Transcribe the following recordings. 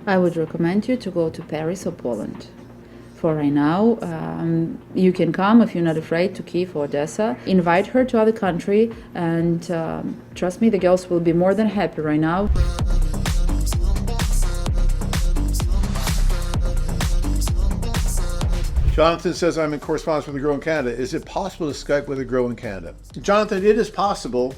I would recommend you to go to Paris or Poland. For right now, you can come if you're not afraid to Kiev or Odessa. Invite her to other country, and trust me, the girls will be more than happy right now. Jonathan says, I'm in correspondence with a girl in Canada. Is it possible to Skype with a girl in Canada? Jonathan, it is possible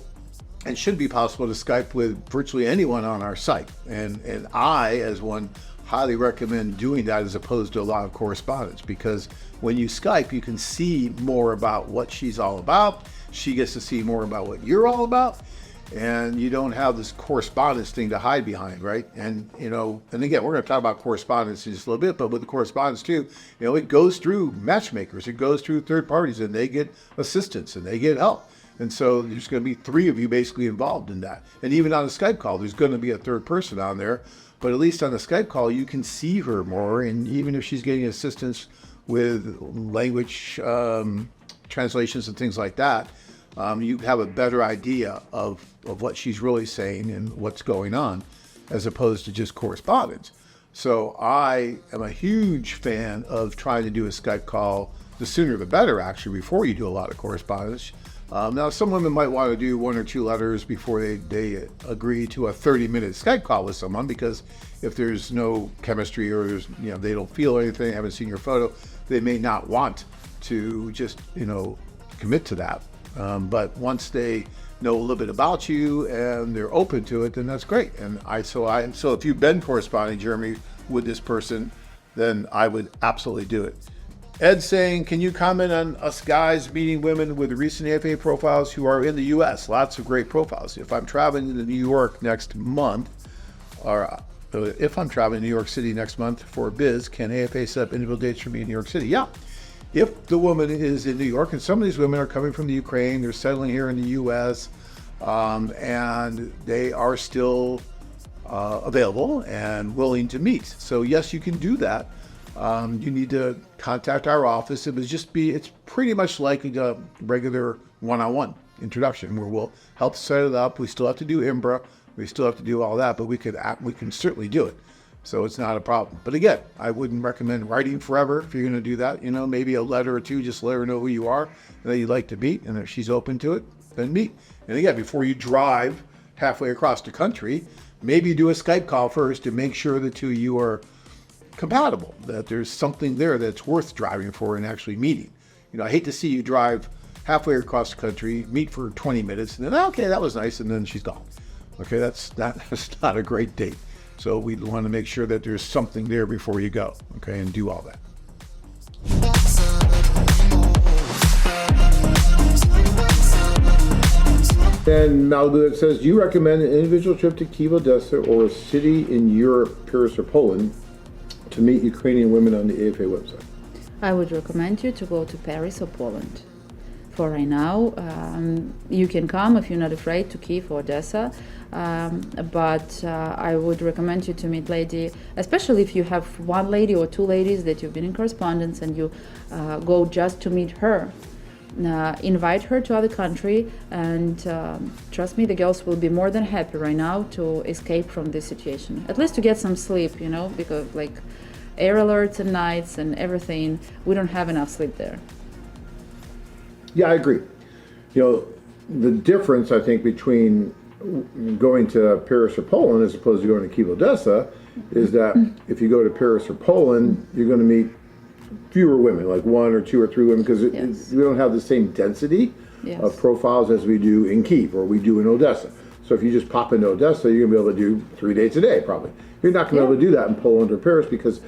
and should be possible to Skype with virtually anyone on our site. And I, as one, highly recommend doing that as opposed to a lot of correspondence, because when you Skype, you can see more about what she's all about. She gets to see more about what you're all about. And you don't have this correspondence thing to hide behind, right? And, and again, we're going to talk about correspondence in just a little bit, but with the correspondence too, it goes through matchmakers, it goes through third parties, and they get assistance and they get help. And so there's going to be three of you basically involved in that. And even on a Skype call, there's going to be a third person on there, but at least on the Skype call, you can see her more. And even if she's getting assistance with language translations and things like that, you have a better idea of what she's really saying and what's going on, as opposed to just correspondence. So I am a huge fan of trying to do a Skype call, the sooner the better, actually, before you do a lot of correspondence. Now, some women might want to do one or two letters before they agree to a 30-minute Skype call with someone, because if there's no chemistry or there's, they don't feel anything, haven't seen your photo, they may not want to just, commit to that. But once they know a little bit about you and they're open to it, then that's great. And so if you've been corresponding in Germany with this person, then I would absolutely do it. Ed saying, can you comment on us guys meeting women with recent AFA profiles who are in the U.S.? Lots of great profiles. If I'm traveling to New York next month, or if I'm traveling to New York City next month for biz, can AFA set up individual dates for me in New York City? Yeah. If the woman is in New York, and some of these women are coming from the Ukraine, they're settling here in the U.S., and they are still available and willing to meet. So yes, you can do that. You need to contact our office. It's pretty much like a regular one-on-one introduction where we'll help set it up. We still have to do IMBRA. We still have to do all that, but we can certainly do it. So it's not a problem. But again, I wouldn't recommend writing forever if you're going to do that. Maybe a letter or two, just let her know who you are and that you'd like to meet. And if she's open to it, then meet. And again, before you drive halfway across the country, maybe do a Skype call first to make sure the two of you are compatible, that there's something there that's worth driving for and actually meeting. I hate to see you drive halfway across the country, meet for 20 minutes, and then, okay, that was nice, and then she's gone. Okay, that's not a great date. So we want to make sure that there's something there before you go, okay, and do all that. And Malibu, it says, do you recommend an individual trip to Kyiv, Odessa, or a city in Europe, Paris or Poland, to meet Ukrainian women on the AFA website? I would recommend you to go to Paris or Poland. For right now, you can come if you're not afraid to Kiev or Odessa, but I would recommend you to meet lady, especially if you have one lady or two ladies that you've been in correspondence and you go just to meet her. Invite her to other country, and trust me, the girls will be more than happy right now to escape from this situation. At least to get some sleep, because air alerts and nights and everything, we don't have enough sleep there. Yeah, I agree. The difference, I think, between going to Paris or Poland as opposed to going to Kyiv, Odessa, is that if you go to Paris or Poland, you're going to meet fewer women, like one or two or three women, because we don't have the same density of profiles as we do in Kyiv or we do in Odessa. So if you just pop into Odessa, you're going to be able to do 3 dates a day, probably. You're not going to be able to do that in Poland or Paris, because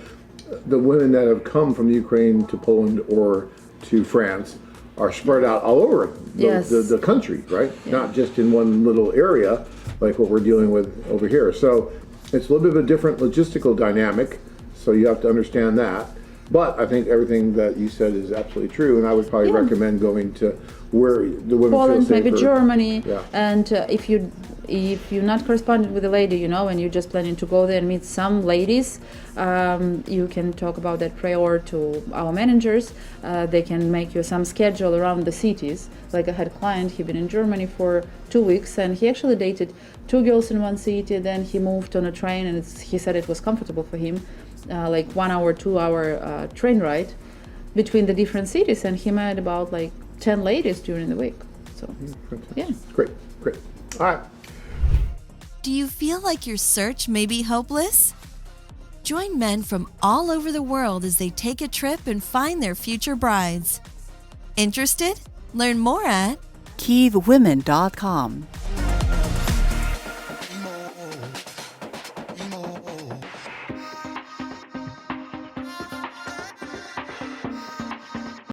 the women that have come from the Ukraine to Poland or to France are spread out all over the country, right? Yeah. Not just in one little area like what we're dealing with over here. So it's a little bit of a different logistical dynamic, so you have to understand that. But I think everything that you said is absolutely true, and I would probably recommend going to where the women Poland, feel safer. maybe Germany, Yeah. and if you if you're not corresponding with a lady, and you're just planning to go there and meet some ladies, you can talk about that prior to our managers. They can make you some schedule around the cities. Like I had a client, he'd been in Germany for 2 weeks, and he actually dated 2 girls in one city. Then he moved on a train, and he said it was comfortable for him, like 1 hour, 2 hour train ride between the different cities, and he met about like 10 ladies during the week. So, yeah. Great. All right. Do you feel like your search may be hopeless? Join men from all over the world as they take a trip and find their future brides. Interested? Learn more at KyievWomen.com.